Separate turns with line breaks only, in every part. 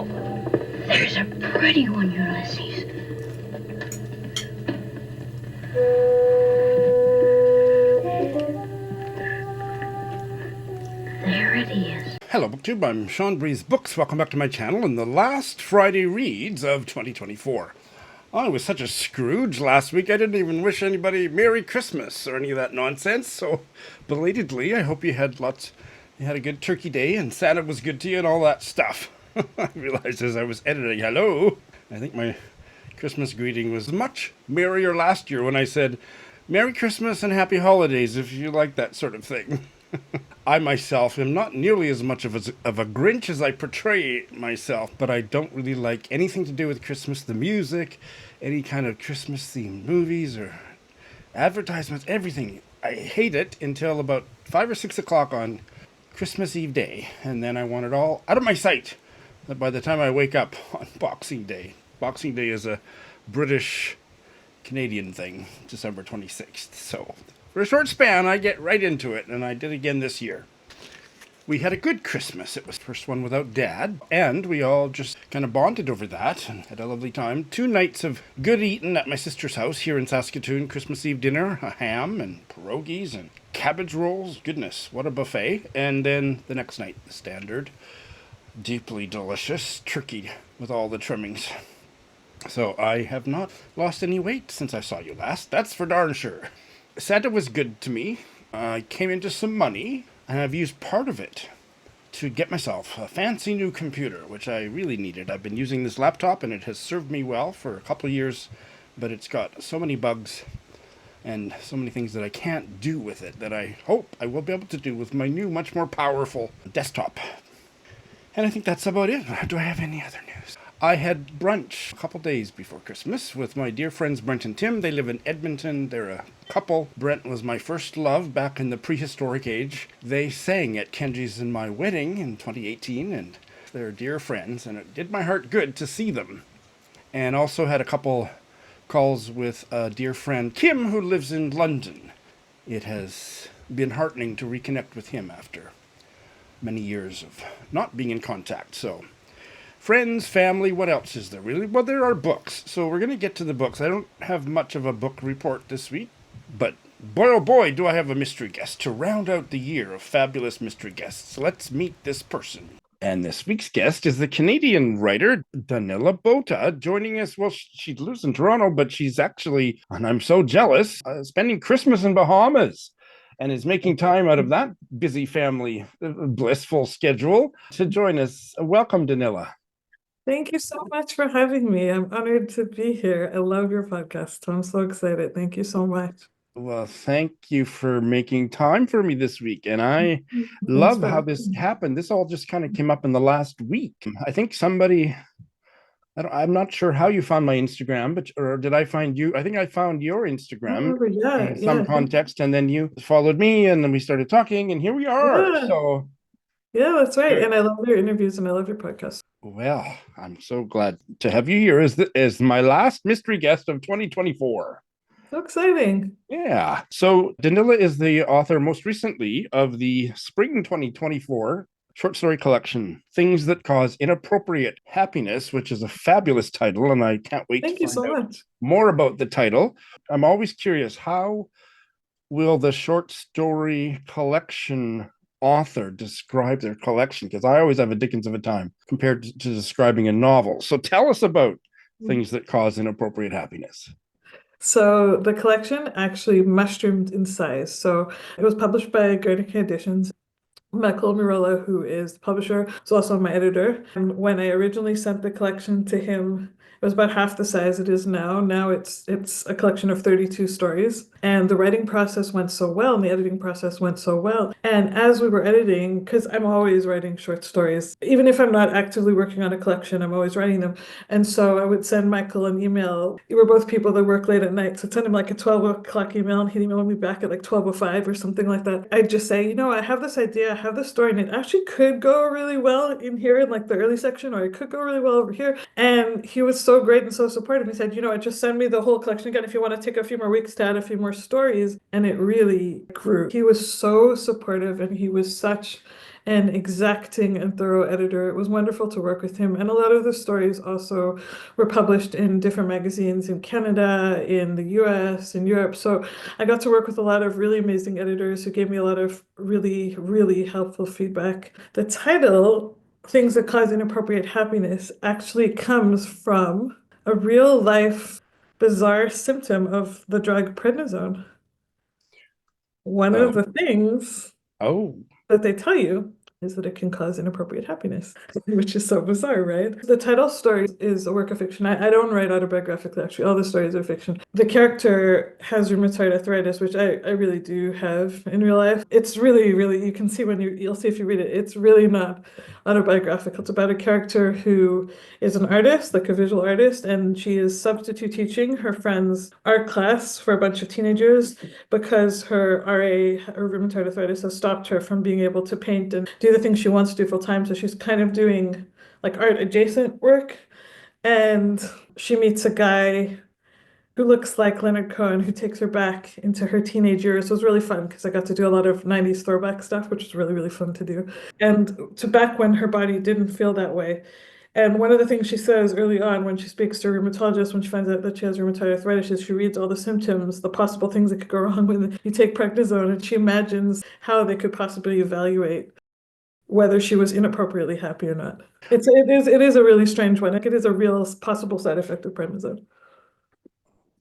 There's a pretty one, Ulysses. There it is.
Hello, BookTube. I'm Sean Breeze Books. Welcome back to my channel and the last Friday reads of 2024. I was such a Scrooge last week, I didn't even wish anybody Merry Christmas or any of that nonsense, so belatedly, I hope you had a good turkey day and Santa was good to you and all that stuff. I realized as I was editing, hello, I think my Christmas greeting was much merrier last year when I said, Merry Christmas and Happy Holidays, if you like that sort of thing. I myself am not nearly as much of a Grinch as I portray myself, but I don't really like anything to do with Christmas, the music, any kind of Christmas-themed movies or advertisements, everything. I hate it until about 5 or 6 o'clock on Christmas Eve day, and then I want it all out of my sight. But by the time I wake up on Boxing Day is a British-Canadian thing, December 26th, so for a short span, I get right into it, and I did again this year. We had a good Christmas. It was the first one without Dad, and we all just kind of bonded over that and had a lovely time. 2 nights of good eating at my sister's house here in Saskatoon. Christmas Eve dinner, a ham and pierogies and cabbage rolls. Goodness, what a buffet. And then the next night, the standard, deeply delicious turkey with all the trimmings. So I have not lost any weight since I saw you last. That's for darn sure. Santa was good to me. I came into some money, and I've used part of it to get myself a fancy new computer, which I really needed. I've been using this laptop, and it has served me well for a couple of years, but it's got so many bugs and so many things that I can't do with it that I hope I will be able to do with my new, much more powerful desktop. And I think that's about it. Do I have any other news? I had brunch a couple days before Christmas with my dear friends Brent and Tim. They live in Edmonton. They're a couple. Brent was my first love back in the prehistoric age. They sang at Kenji's and my wedding in 2018, and they're dear friends, and it did my heart good to see them. And also had a couple calls with a dear friend, Kim, who lives in London. It has been heartening to reconnect with him after many years of not being in contact, so friends, family, what else is there really? Well, there are books, so we're going to get to the books. I don't have much of a book report this week, but boy oh boy do I have a mystery guest to round out the year of fabulous mystery guests. Let's meet this person. And this week's guest is the Canadian writer Danila Bota, joining us. Well, she lives in Toronto, but she's actually, and I'm so jealous, spending Christmas in Bahamas, and is making time out of that busy family, blissful schedule to join us. Welcome, Danila.
Thank you so much for having me. I'm honored to be here. I love your podcast. I'm so excited. Thank you so much.
Well, thank you for making time for me this week. And I love how this happened. This all just kind of came up in the last week. I think somebody, I'm not sure how you found my Instagram, but or did I find you? I think I found your Instagram in some context, and then you followed me, and then we started talking, and here we are.
Yeah.
So
yeah, that's right. And I love your interviews, and I love your podcast.
Well, I'm so glad to have you here as my last mystery guest of 2024.
So exciting.
Yeah. So Danila is the author most recently of the Spring 2024 short story collection, Things That Cause Inappropriate Happiness, which is a fabulous title, and I can't wait
Thank
to
you
find
so
out
much.
more about the title. I'm always curious, how will the short story collection author describe their collection? Because I always have a dickens of a time compared to describing a novel. So tell us about Things That Cause Inappropriate Happiness.
So the collection actually mushroomed in size. So it was published by Garnica Editions. Michael Mirola, who is the publisher, is also my editor. And when I originally sent the collection to him, it was about half the size it is now. Now it's a collection of 32 stories. And the writing process went so well, and the editing process went so well. And as we were editing, because I'm always writing short stories, even if I'm not actively working on a collection, I'm always writing them. And so I would send Michael an email. We were both people that work late at night, so I'd send him like a 12 o'clock email, and he'd email me back at like 12:05 or something like that. I'd just say, I have this idea, I have this story, and it actually could go really well in here in like the early section, or it could go really well over here. And he was so great and so supportive. He said, just send me the whole collection again if you want to take a few more weeks to add a few more stories. And it really grew. He was so supportive, and he was such an exacting and thorough editor. It was wonderful to work with him. And a lot of the stories also were published in different magazines in Canada, in the US, in Europe. So I got to work with a lot of really amazing editors who gave me a lot of really, really helpful feedback. The title, Things That Cause Inappropriate Happiness, actually comes from a real life bizarre symptom of the drug prednisone. One
Oh,
of the things
oh,
that they tell you is that it can cause inappropriate happiness, which is so bizarre, right? The title story is a work of fiction. I don't write autobiographically, actually. All the stories are fiction. The character has rheumatoid arthritis, which I really do have in real life. It's really, really, you can see when you'll see if you read it, it's really not autobiographical. It's about a character who is an artist, like a visual artist, and she is substitute teaching her friend's art class for a bunch of teenagers because her RA, her rheumatoid arthritis, has stopped her from being able to paint and do the things she wants to do full time. So she's kind of doing like art adjacent work. And she meets a guy who looks like Leonard Cohen, who takes her back into her teenage years. So it was really fun because I got to do a lot of 90s throwback stuff, which was really, really fun to do. And to back when her body didn't feel that way. And one of the things she says early on when she speaks to a rheumatologist, when she finds out that she has rheumatoid arthritis, is she reads all the symptoms, the possible things that could go wrong when you take prednisone, and she imagines how they could possibly evaluate whether she was inappropriately happy or not. It is a really strange one. Like, it is a real possible side effect of prednisone.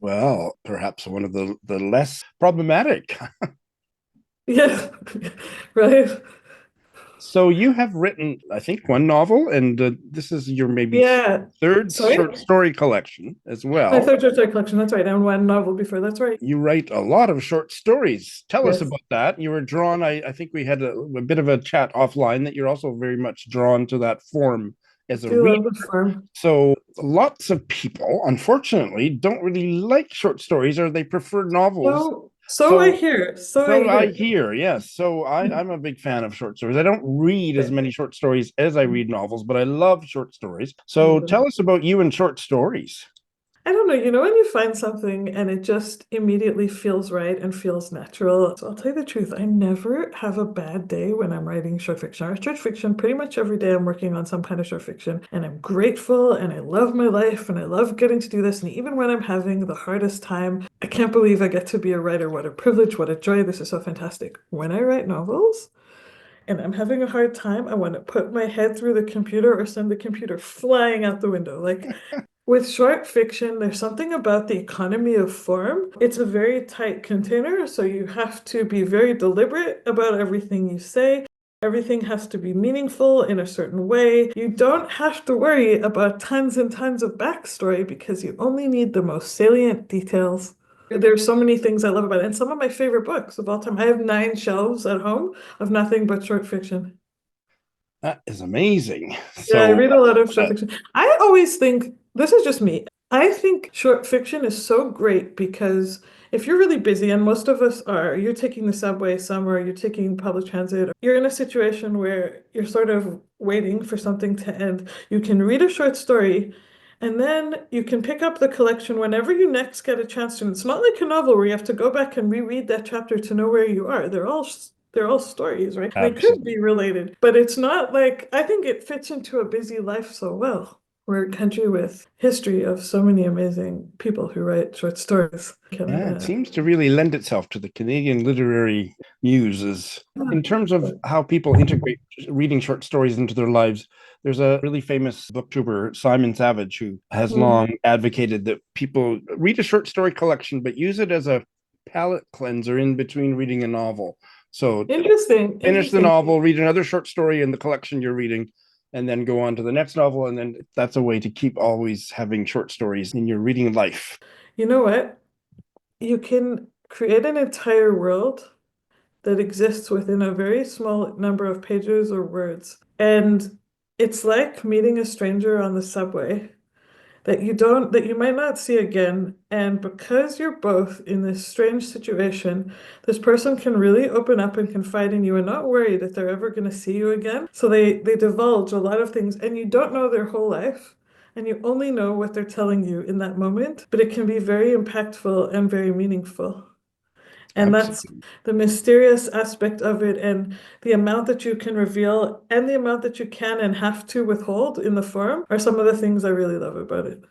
well, perhaps one of the less problematic.
Yeah, right.
So you have written, I think, one novel, and this is your maybe
Yeah.
third
Sorry?
short story collection as
My
well.
third short story collection, that's right. And one novel before, that's right.
You write a lot of short stories. Tell us
Yes.
about that. You were drawn, I think we had a bit of a chat offline that you're also very much drawn to that form as a
Do
reader.
love the farm.
So lots of people, unfortunately, don't really like short stories or they prefer novels.
So I
So
hear. So I
so I
hear.
hear, yes. So I'm a big fan of short stories. I don't read as many short stories as I read novels, but I love short stories. So tell us about you and short stories.
I don't know, when you find something and it just immediately feels right and feels natural. So I'll tell you the truth, I never have a bad day when I'm writing short fiction. I write short fiction pretty much every day. I'm working on some kind of short fiction, and I'm grateful and I love my life and I love getting to do this. And even when I'm having the hardest time, I can't believe I get to be a writer. What a privilege, what a joy. This is so fantastic. When I write novels, and I'm having a hard time, I want to put my head through the computer or send the computer flying out the window. Like, with short fiction, there's something about the economy of form. It's a very tight container, so you have to be very deliberate about everything you say. Everything has to be meaningful in a certain way. You don't have to worry about tons and tons of backstory because you only need the most salient details. There's so many things I love about it. And some of my favorite books of all time. I have 9 shelves at home of nothing but short fiction.
That is amazing.
Yeah, I
So
read a lot of short fiction. I always think, this is just me, I think short fiction is so great because if you're really busy, and most of us are, you're taking the subway somewhere, you're taking public transit, you're in a situation where you're sort of waiting for something to end. You can read a short story and then you can pick up the collection whenever you next get a chance to. And it's not like a novel where you have to go back and reread that chapter to know where you are. They're all stories, right? They could
absolutely.
be related, but it's not like, I think it fits into a busy life so well. We're a country with history of so many amazing people who write short stories.
Yeah, it
Canada.
seems to really lend itself to the Canadian literary muses. In terms of how people integrate reading short stories into their lives, there's a really famous booktuber, Simon Savage, who has
Mm.
long advocated that people read a short story collection, but use it as a palate cleanser in between reading a novel. So
Interesting,
finish the
interesting.
novel, read another short story in the collection you're reading, and then go on to the next novel. And then that's a way to keep always having short stories in your reading life.
You know what? You can create an entire world that exists within a very small number of pages or words. And it's like meeting a stranger on the subway that you might not see again. And because you're both in this strange situation, this person can really open up and confide in you and not worry that they're ever going to see you again. So they divulge a lot of things, and you don't know their whole life. And you only know what they're telling you in that moment, but it can be very impactful and very meaningful. And that's
Absolutely.
the mysterious aspect of it, and the amount that you can reveal and the amount that you can and have to withhold in the form are some of the things I really love about it.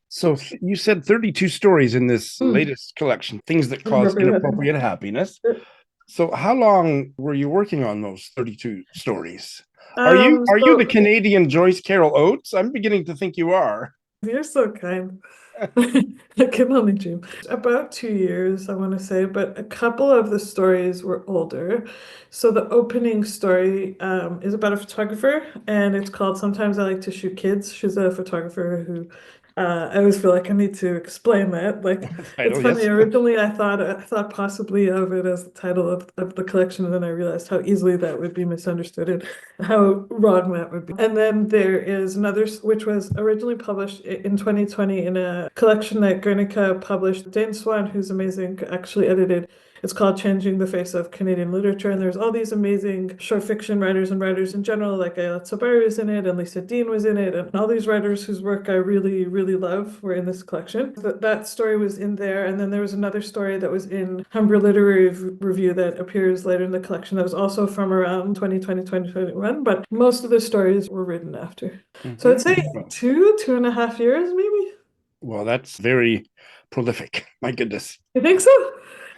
So you said 32 stories in this
Mm.
latest collection, things that cause
Inappropriate
inappropriate
happiness.
happiness. So how long were you working on those 32 stories? Are you the
So
Canadian Joyce Carol Oates? I'm beginning to think you are.
you're so kind. I can only dream. About 2 years, I want to say, but a couple of the stories were older. So the opening story is about a photographer, and it's called Sometimes I Like to Shoot Kids. She's a photographer who I always feel like I need to explain that. Like it's
Title,
funny.
yes.
Originally, I thought possibly of it as the title of the collection, and then I realized how easily that would be misunderstood and how wrong that would be. And then there is another, which was originally published in 2020 in a collection that Guernica published. Dane Swan, who's amazing, actually edited. It's called Changing the Face of Canadian Literature. And there's all these amazing short fiction writers and writers in general, like Ayla Sabari was in it, and Lisa Dean was in it, and all these writers whose work I really, really love were in this collection. That story was in there. And then there was another story that was in Humber Literary Review that appears later in the collection that was also from around 2020, 2021. But most of the stories were written after. So I'd say
Well,
2.5 years, maybe.
well, that's very prolific. My goodness.
You think so?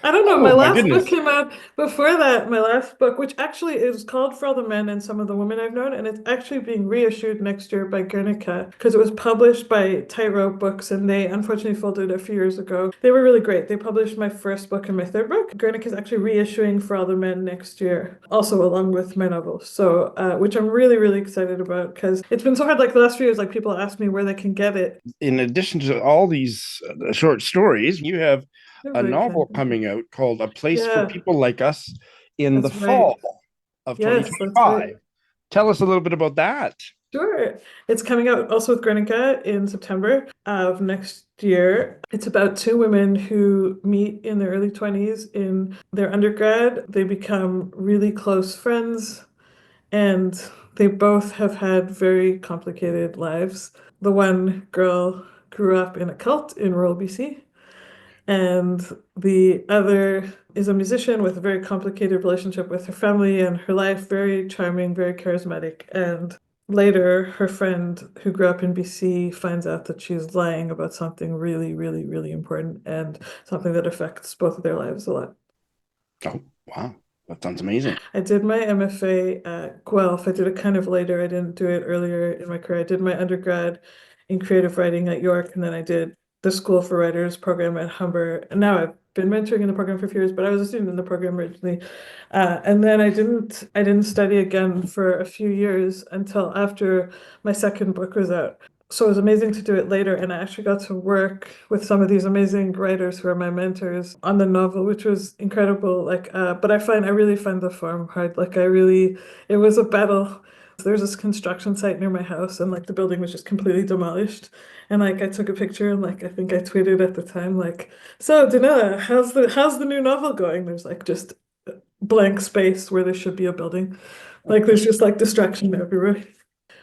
I don't know. My
Oh, my
last book
goodness.
came out before that. My last book, which actually is called For All the Men and Some of the Women I've Known, and it's actually being reissued next year by Guernica because it was published by Tightrope Books, and they unfortunately folded a few years ago. They were really great. They published my first book and my third book. Guernica is actually reissuing For All the Men next year, also along with my novels. So, which I'm really, really excited about because it's been so hard. Like the last few years, like people ask me where they can get it.
In addition to all these short stories, you have
They're
a
very
novel
kind.
coming out called A Place for
Yeah,
People Like Us in the
that's right.
fall of
Yes, that's right.
2025. Tell us a little bit about that.
Sure. It's coming out also with Guernica in September of next year. It's about two women who meet in their early 20s in their undergrad. They become really close friends, and they both have had very complicated lives. The one girl grew up in a cult in rural BC, and the other is a musician with a very complicated relationship with her family and her life, very charming, very charismatic. And later, her friend who grew up in BC finds out that she's lying about something really, really, really important and something that affects both of their lives a lot.
Oh, wow. That sounds amazing.
I did my MFA at Guelph. I did it kind of later. I didn't do it earlier in my career. I did my undergrad in creative writing at York, and then I did the School for Writers program at Humber. And now I've been mentoring in the program for a few years, but I was a student in the program originally. And then I didn't study again for a few years until after my second book was out. So it was amazing to do it later, and I actually got to work with some of these amazing writers who are my mentors on the novel, which was incredible. But I really find the form hard. It was a battle. There's this construction site near my house, and like the building was just completely demolished. And like I took a picture, and like I think I tweeted at the time, like, "So Danella, how's the new novel going?" There's like just blank space where there should be a building. Like there's just like destruction everywhere.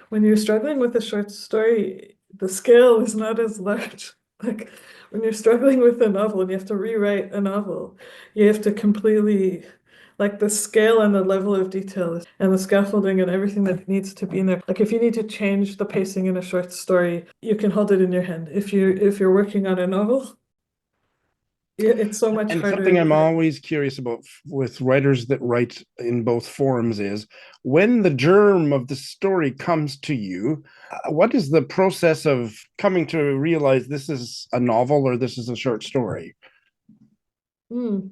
When you're struggling with a short story, the scale is not as large. Like when you're struggling with a novel and you have to rewrite a novel, you have to completely, like the scale and the level of detail and the scaffolding and everything that needs to be in there. Like if you need to change the pacing in a short story, you can hold it in your hand. If you're working on a novel, it's so much
And something
harder.
I'm always curious about with writers that write in both forms is when the germ of the story comes to you, what is the process of coming to realize this is a novel or this is a short story?
Hmm.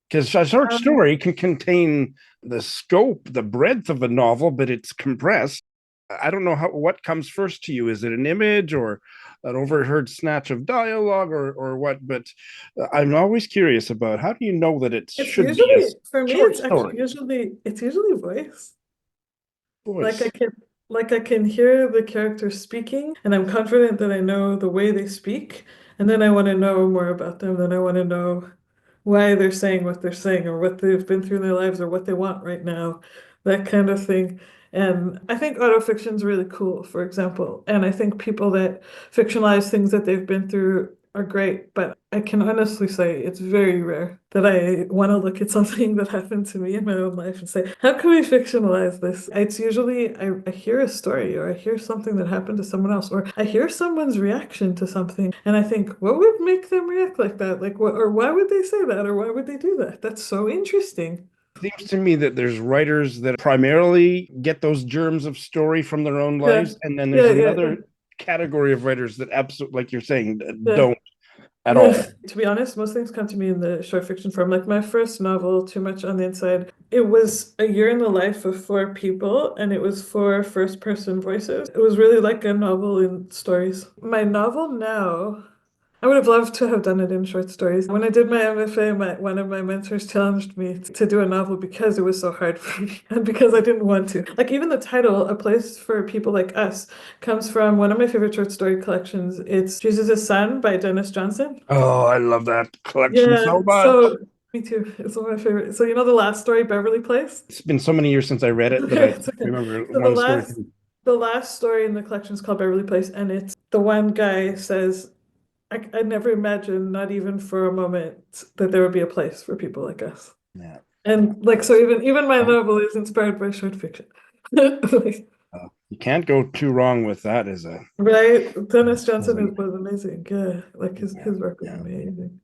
Because a short
Um,
story can contain the scope, the breadth of a novel, but it's compressed. I don't know what comes first to you. Is it an image or an overheard snatch of dialogue or what? But I'm always curious about how do you know that it
it's
should be a
usually, for me,
short
it's actually
story?
usually voice. Like I
Voice.
can like I can hear the character speaking and I'm confident that I know the way they speak, and then I want to know more about them. Then I want to know why they're saying what they're saying or what they've been through in their lives or what they want right now, that kind of thing. And I think autofiction is really cool, for example. And I think people that fictionalize things that they've been through are great, but I can honestly say it's very rare that I want to look at something that happened to me in my own life and say, how can we fictionalize this? It's usually I hear a story or I hear something that happened to someone else or I hear someone's reaction to something and I think, what would make them react like that? Like what or why would they say that or why would they do that? That's so interesting.
Seems to me that there's writers that primarily get those germs of story from their own
Yeah.
lives, and then there's
Yeah, yeah,
another category of writers that absolutely, like you're saying,
yeah.
don't at
Yeah,
all.
to be honest, most things come to me in the short fiction form. Like my first novel, Too Much on the Inside, it was a year in the life of four people and it was four first person voices. It was really like a novel in stories. My novel now, I would have loved to have done it in short stories. When I did my MFA, one of my mentors challenged me to do a novel because it was so hard for me and because I didn't want to. Like even the title, A Place for People Like Us, comes from one of my favorite short story collections. It's Jesus' Son by Denis Johnson.
Oh, I love that collection
Yeah,
so much.
so me too. It's one of my favorite. So you know the last story, Beverly Place?
It's been so many years since I read it that I
It's okay.
remember
So
one story.
the last story in the collection is called Beverly Place, and it's the one guy says, I never imagined, not even for a moment, that there would be a place for people like us.
Yeah.
And like so even my novel is inspired by short fiction. Like,
You can't go too wrong with that as a
right? Dennis
as
Johnson
an
was amazing. Yeah, like
yeah,
his work was
yeah.
amazing.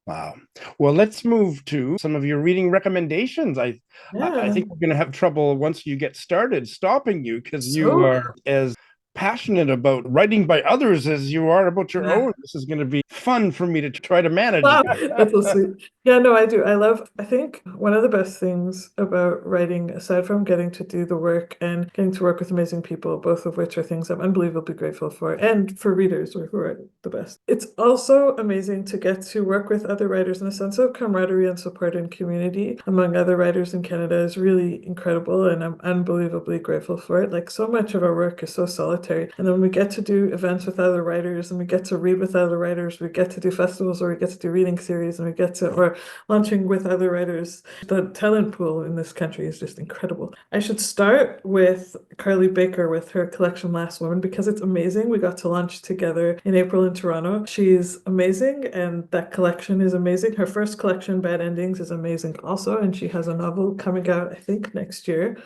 Wow. Well, let's move to some of your reading recommendations. I
Yeah.
think we're going to have trouble once you get started stopping you because you
So
are as passionate about writing by others as you are about your
yeah.
own. This is going to be fun for me to try to manage.
Wow, that's so sweet. Yeah, no, I do. I think one of the best things about writing, aside from getting to do the work and getting to work with amazing people, both of which are things I'm unbelievably grateful for, and for readers who are the best. It's also amazing to get to work with other writers in a sense of camaraderie and support and community among other writers in Canada is really incredible, and I'm unbelievably grateful for it. Like so much of our work is so solitary, and then we get to do events with other writers, and we get to read with other writers, we get to do festivals, or we get to do reading series, and we get to, or launching with other writers. The talent pool in this country is just incredible. I should start with Carleigh Baker with her collection Last Woman because it's amazing. We got to launch together in April in Toronto. She's amazing, and that collection is amazing. Her first collection, Bad Endings, is amazing also, and she has a novel coming out, I think, next year.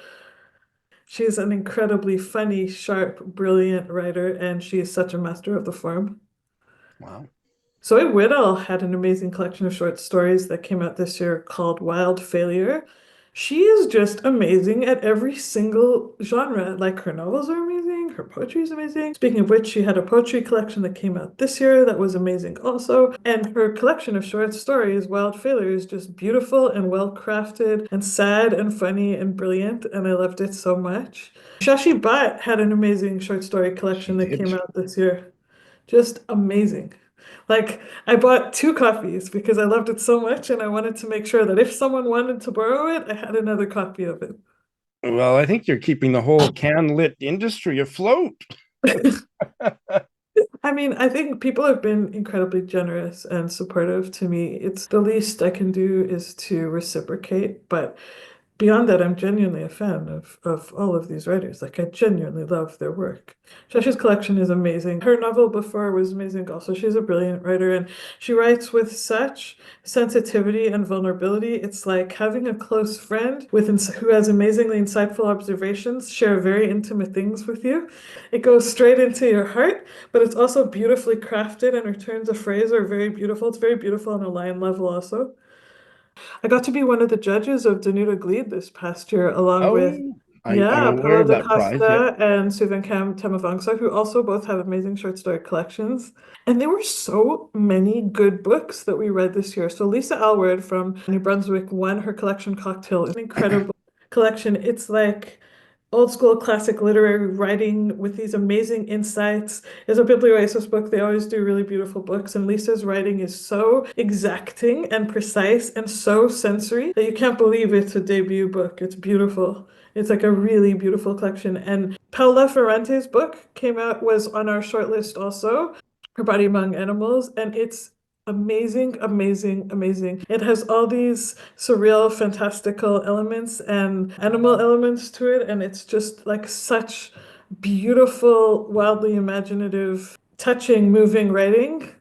She's an incredibly funny, sharp, brilliant writer, and she is such a master of the form.
Wow.
Zoe Whittall had an amazing collection of short stories that came out this year called Wild Failure. She is just amazing at every single genre. Like her novels are amazing, her poetry is amazing. Speaking of which, she had a poetry collection that came out this year that was amazing also. And her collection of short stories, Wild Failure, is just beautiful and well crafted and sad and funny and brilliant. And I loved it so much. Shashi Bhat had an amazing short story
She
collection that came
did.
out this year. Just amazing. Like, I bought two copies because I loved it so much and I wanted to make sure that if someone wanted to borrow it, I had another copy of it.
Well, I think you're keeping the whole can lit industry afloat.
I mean, I think people have been incredibly generous and supportive to me. It's the least I can do is to reciprocate, but beyond that, I'm genuinely a fan of all of these writers. Like, I genuinely love their work. Shashi's collection is amazing. Her novel before was amazing also. She's a brilliant writer and she writes with such sensitivity and vulnerability. It's like having a close friend who has amazingly insightful observations, share very intimate things with you. It goes straight into your heart, but it's also beautifully crafted and her turns of phrase are very beautiful. It's very beautiful on a line level also. I got to be one of the judges of Danuta Gleed this past year, along with,
Oh, I'm
yeah,
aware
Paola
of
da
that prize. Yep.
Costa and Suvankam Temavangsa, who also both have amazing short story collections. And there were so many good books that we read this year. So Lisa Alward from New Brunswick won her collection Cocktail. It's an incredible collection. It's like old school classic literary writing with these amazing insights. It's a biblioasis book. They always do really beautiful books, and Lisa's writing is so exacting and precise and so sensory that you can't believe it's a debut book. It's beautiful. It's like a really beautiful collection. And Paola Ferrante's book came out, was on our shortlist also, Her Body Among Animals, and it's amazing, amazing, amazing. It has all these surreal, fantastical elements and animal elements to it, and it's just like such beautiful, wildly imaginative, touching, moving writing.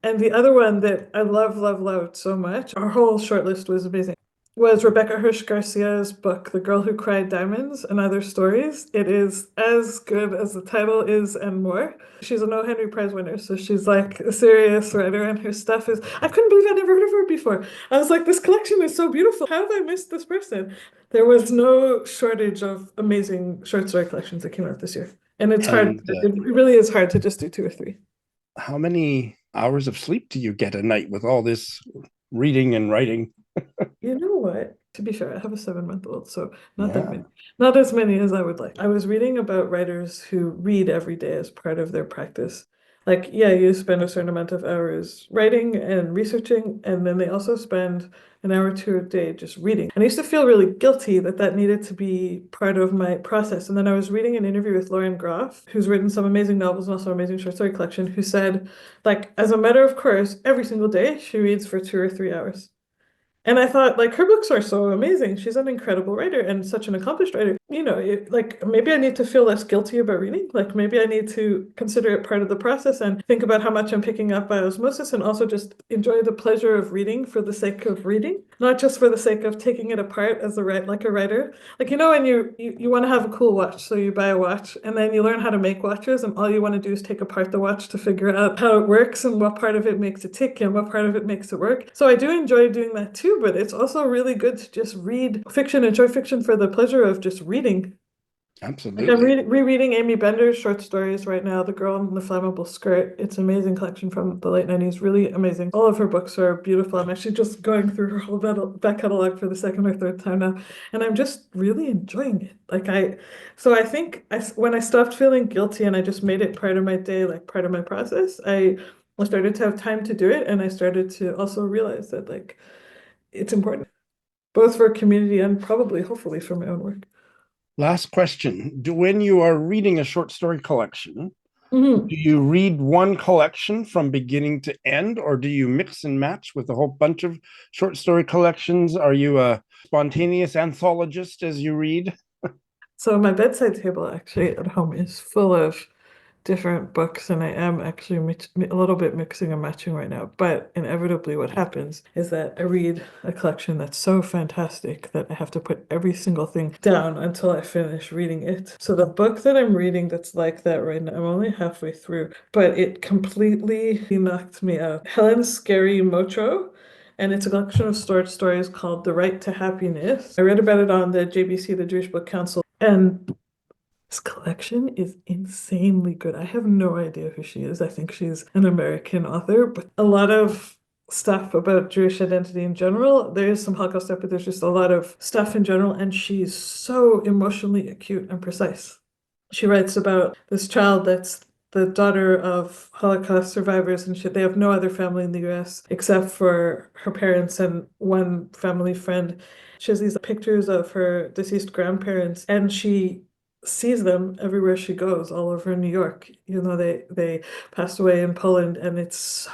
And the other one that I loved so much, our whole shortlist was amazing, was Rebecca Hirsch Garcia's book, The Girl Who Cried Diamonds and Other Stories. It is as good as the title is and more. She's an O. Henry Prize winner, so she's like a serious writer, and her stuff is, I couldn't believe I never heard of her before. I was like, this collection is so beautiful. How have I missed this person? There was no shortage of amazing short story collections that came out this year. And it's hard,
And
it really is hard to just do two or three.
how many hours of sleep do you get a night with all this reading and writing?
You know what? To be fair, I have a 7-month-old, so not that
Yeah.
many. Not as many as I would like. I was reading about writers who read every day as part of their practice. Like, yeah, you spend a certain amount of hours writing and researching, and then they also spend an hour or two a day just reading. And I used to feel really guilty that that needed to be part of my process. And then I was reading an interview with Lauren Groff, who's written some amazing novels and also an amazing short story collection, who said, like, as a matter of course, every single day she reads for 2 or 3 hours. And I thought, like, her books are so amazing. She's an incredible writer and such an accomplished writer. You know, like, maybe I need to feel less guilty about reading. Like, maybe I need to consider it part of the process and think about how much I'm picking up by osmosis, and also just enjoy the pleasure of reading for the sake of reading, not just for the sake of taking it apart as like a writer. Like, you know, when you want to have a cool watch, so you buy a watch and then you learn how to make watches, and all you want to do is take apart the watch to figure out how it works and what part of it makes it tick and what part of it makes it work. So I do enjoy doing that too, but it's also really good to just read fiction, enjoy fiction for the pleasure of just reading. Like, I'm
Absolutely.
rereading Amy Bender's short stories right now, The Girl in the Flammable Skirt. It's an amazing collection from the late 90s, really amazing. All of her books are beautiful. I'm actually just going through her whole back catalog for the second or third time now, and I'm just really enjoying it. So I think when I stopped feeling guilty and I just made it part of my day, like part of my process, I started to have time to do it, and I started to also realize that, like, it's important, both for community and probably, hopefully, for my own work.
Last question. When you are reading a short story collection,
Mhm.
do you read one collection from beginning to end, or do you mix and match with a whole bunch of short story collections? Are you a spontaneous anthologist as you read?
So my bedside table actually at home is full of different books, and I am actually a little bit mixing and matching right now. But inevitably, what happens is that I read a collection that's so fantastic that I have to put every single thing down until I finish reading it. So the book that I'm reading that's like that right now, I'm only halfway through, but it completely knocked me out. Helen's Scary Motro. And it's a collection of short stories called The Right to Happiness. I read about it on the JBC, the Jewish Book Council, and this collection is insanely good. I have no idea who she is. I think she's an American author, but a lot of stuff about Jewish identity in general. There's some Holocaust stuff, but there's just a lot of stuff in general, and she's so emotionally acute and precise. She writes about this child that's the daughter of Holocaust survivors, and they have no other family in the US except for her parents and one family friend. She has these pictures of her deceased grandparents, and she sees them everywhere she goes, all over New York. You know, they passed away in Poland, and it's so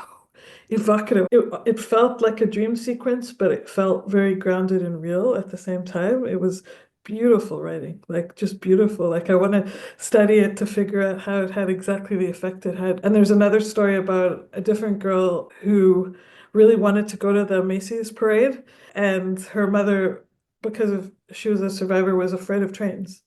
evocative. It felt like a dream sequence, but it felt very grounded and real at the same time. It was beautiful writing, like, just beautiful. Like, I want to study it to figure out how it had exactly the effect it had. And there's another story about a different girl who really wanted to go to the Macy's parade, and her mother, because of she was a survivor, was afraid of trains.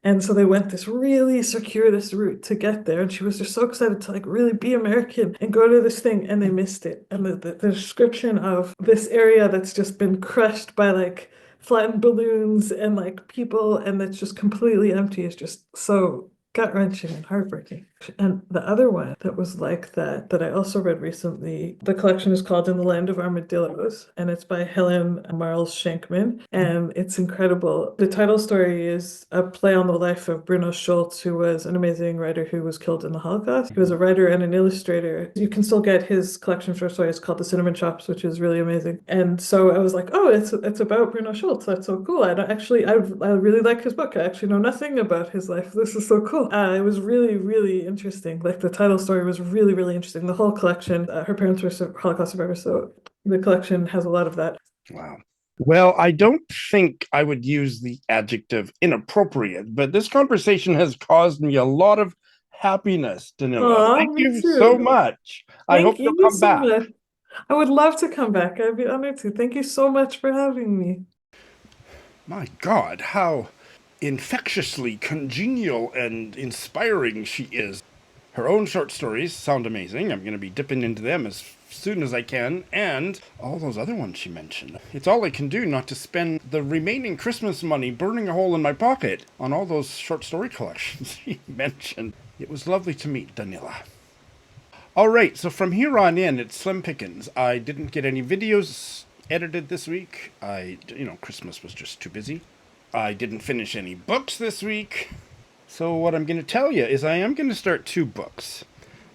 And so they went this really circuitous route to get there. And she was just so excited to, like, really be American and go to this thing. And they missed it. And the description of this area that's just been crushed by, like, flattened balloons and, like, people, and that's just completely empty is just so gut-wrenching and heartbreaking. And the other one that was like that I also read recently, the collection is called In the Land of Armadillos, and it's by Helen Maryles Shankman, and it's incredible. The title story is a play on the life of Bruno Schultz, who was an amazing writer who was killed in the Holocaust. He was a writer and an illustrator. You can still get his collection of short stories called The Cinnamon Shops, which is really amazing. And so I was like, oh, it's about Bruno Schultz. That's so cool. I really like his book. I actually know nothing about his life. This is so cool. It was really, really interesting. Like, the title story was really, really interesting. The whole collection, her parents were Holocaust survivors, so the collection has a lot of that.
Wow. Well, I don't think I would use the adjective inappropriate, but this conversation has caused me a lot of happiness, Danila.
Oh,
Thank
me
you so
too.
much. I hope
Thank
you'll
you
come
so
back.
much. I would love to come back. I'd be honored to. Thank you so much for having me.
My God, how infectiously congenial and inspiring she is. Her own short stories sound amazing. I'm going to be dipping into them as soon as I can, and all those other ones she mentioned. It's all I can do not to spend the remaining Christmas money burning a hole in my pocket on all those short story collections she mentioned. It was lovely to meet Danila. All right, so from here on in, it's slim pickings. I didn't get any videos edited this week. Christmas was just too busy. I didn't finish any books this week. So what I'm going to tell you is I am going to start 2 books.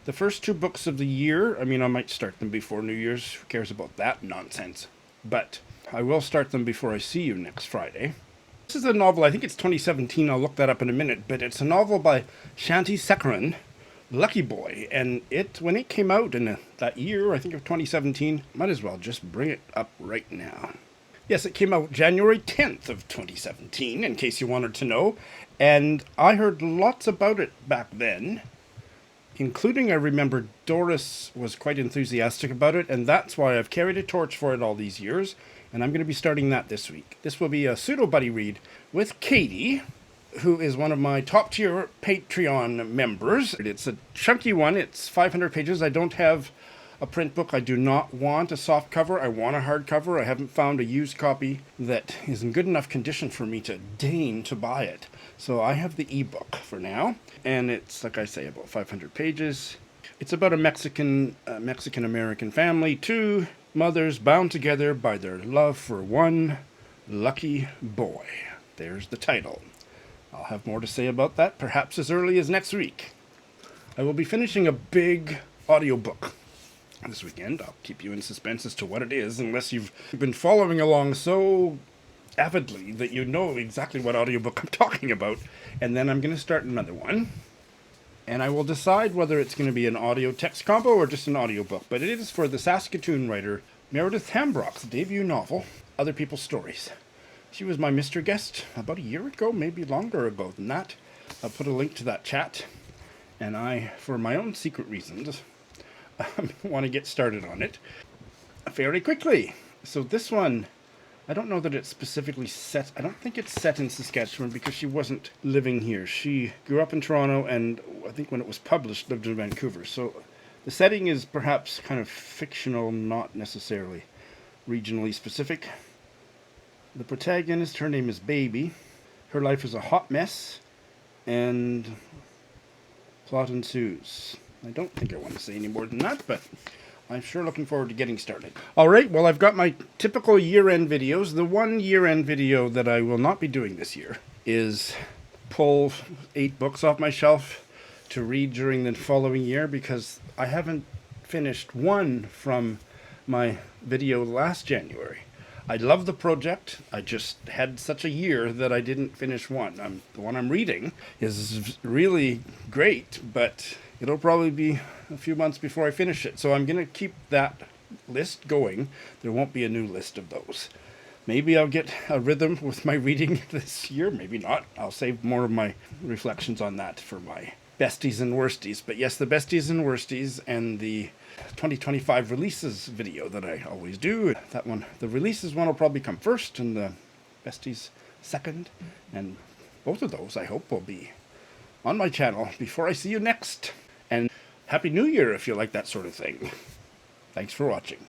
The first 2 books of the year, I might start them before New Year's. Who cares about that nonsense? But I will start them before I see you next Friday. This is a novel, I think it's 2017, I'll look that up in a minute, but it's a novel by Shanthi Sekaran, Lucky Boy, and when it came out in that year, I think of 2017, might as well just bring it up right now. Yes, it came out January 10th of 2017, in case you wanted to know, and I heard lots about it back then, including I remember Doris was quite enthusiastic about it, and that's why I've carried a torch for it all these years, and I'm going to be starting that this week. This will be a pseudo-buddy read with Katie, who is one of my top-tier Patreon members. It's a chunky one. It's 500 pages. I don't have a print book. I do not want a soft cover. I want a hard cover. I haven't found a used copy that is in good enough condition for me to deign to buy it. So I have the ebook for now, and it's, like I say, about 500 pages. It's about a Mexican-American family, 2 mothers bound together by their love for one lucky boy. There's the title. I'll have more to say about that, perhaps as early as next week. I will be finishing a big audiobook this weekend. I'll keep you in suspense as to what it is, unless you've been following along so avidly that you know exactly what audiobook I'm talking about. And then I'm going to start another one. And I will decide whether it's going to be an audio text combo or just an audiobook. But it is for the Saskatoon writer Meredith Hambrock's debut novel, Other People's Stories. She was my Mr. Guest about a year ago, maybe longer ago than that. I'll put a link to that chat. And I, for my own secret reasons, want to get started on it fairly quickly. So this one, I don't know that it's specifically set. I don't think it's set in Saskatchewan because she wasn't living here. She grew up in Toronto and I think when it was published lived in Vancouver. So the setting is perhaps kind of fictional, not necessarily regionally specific. The protagonist, her name is Baby. Her life is a hot mess, and plot ensues. I don't think I want to say any more than that, but I'm sure looking forward to getting started. All right, well, I've got my typical year-end videos. The one year-end video that I will not be doing this year is pull 8 books off my shelf to read during the following year, because I haven't finished one from my video last January. I love the project. I just had such a year that I didn't finish one. The one I'm reading is really great, but it'll probably be a few months before I finish it. So I'm going to keep that list going. There won't be a new list of those. Maybe I'll get a rhythm with my reading this year. Maybe not. I'll save more of my reflections on that for my besties and worsties. But yes, the besties and worsties and the 2025 releases video that I always do. That one, the releases one will probably come first and the besties second. And both of those, I hope, will be on my channel before I see you next. And Happy New Year if you like that sort of thing. Thanks for watching.